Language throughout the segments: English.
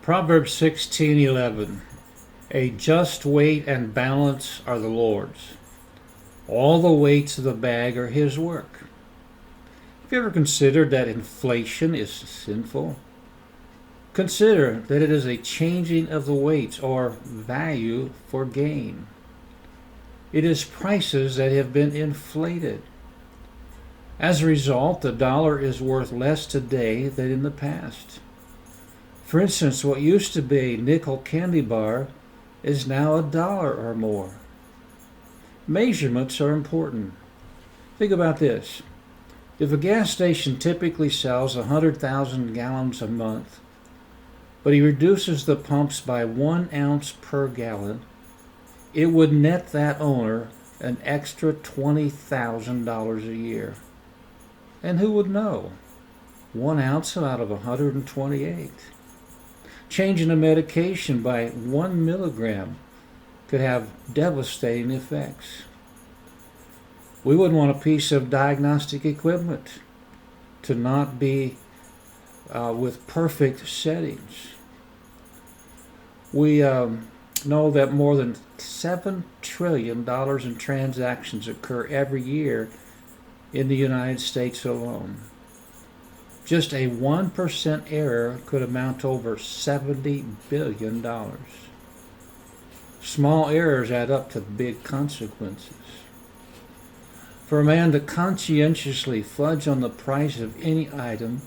Proverbs 16:11. A just weight and balance are the Lord's. All the weights of the bag are his work. Have you ever considered that inflation is sinful? Consider that it is a changing of the weights or value for gain. It is prices that have been inflated. As a result, the dollar is worth less today than in the past. For instance, what used to be a nickel candy bar is now $1 or more. Measurements are important. Think about this. If a gas station typically sells 100,000 gallons a month, but he reduces the pumps by 1 ounce per gallon, it would net that owner an extra $20,000 a year. And who would know? 1 ounce out of 128. Changing a medication by 1 milligram could have devastating effects. We wouldn't want a piece of diagnostic equipment to not be with perfect settings. We know that more than $7 trillion in transactions occur every year in the United States alone. Just a 1% error could amount to over $70 billion. Small errors add up to big consequences. For a man to conscientiously fudge on the price of any item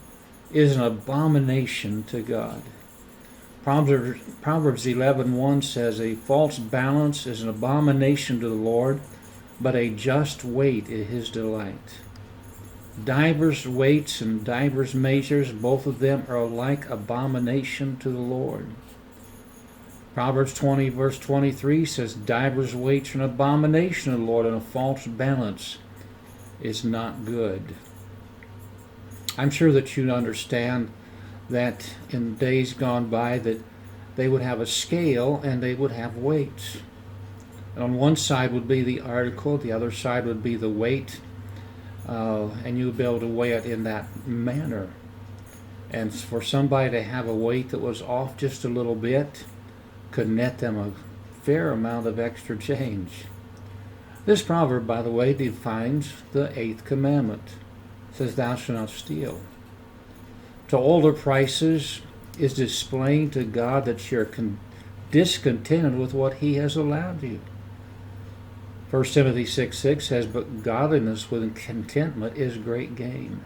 is an abomination to God. Proverbs 11:1 says, "A false balance is an abomination to the Lord, but a just weight is his delight." Divers weights and divers measures, both of them are alike abomination to the Lord. Proverbs 20 verse 23 says, "Divers weights are an abomination to the Lord, and a false balance is not good." I'm sure that you understand that in days gone by that they would have a scale and they would have weights. And on one side would be the article, the other side would be the weight, and you would be able to weigh it in that manner. And for somebody to have a weight that was off just a little bit could net them a fair amount of extra change. This proverb, by the way, defines the 8th commandment. It says, "Thou shalt not steal." To older prices is displaying to God that you're discontented with what he has allowed you. 1 Timothy 6:6 says, "But godliness with contentment is great gain."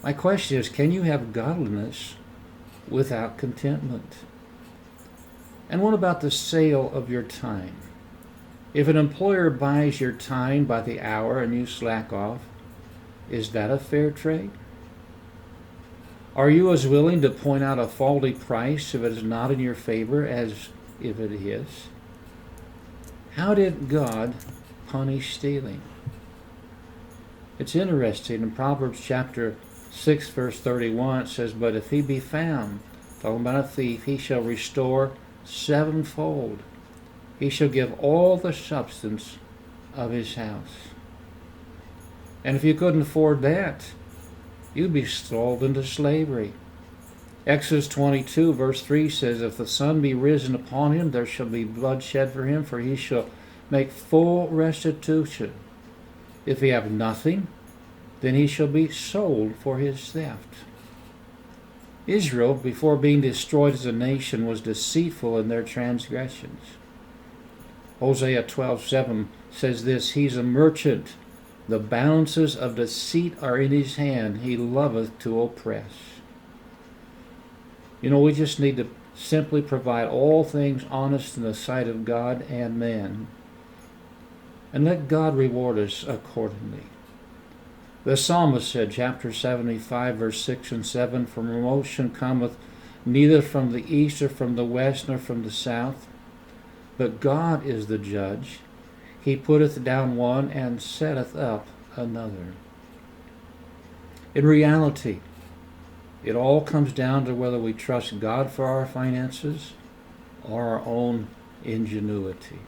My question is, can you have godliness without contentment? And what about the sale of your time? If an employer buys your time by the hour and you slack off, is that a fair trade? Are you as willing to point out a faulty price if it is not in your favor as if it is? How did God punish stealing? It's interesting. In Proverbs chapter 6 verse 31 it says, "But if he be found," talking about a thief, "he shall restore sevenfold. He shall give all the substance of his house." And if you couldn't afford that, you'd be sold into slavery. Exodus 22 verse 3 says, "If the sun be risen upon him, there shall be blood shed for him, for he shall make full restitution. If he have nothing, then he shall be sold for his theft." Israel, before being destroyed as a nation, was deceitful in their transgressions. Hosea 12:7 says this, "He's a merchant. The balances of deceit are in his hand. He loveth to oppress." You know, we just need to simply provide all things honest in the sight of God and man, and let God reward us accordingly. The psalmist said, chapter 75, verse 6 and 7, "For promotion cometh neither from the east or from the west nor from the south, but God is the judge. He putteth down one and setteth up another." In reality, it all comes down to whether we trust God for our finances or our own ingenuity.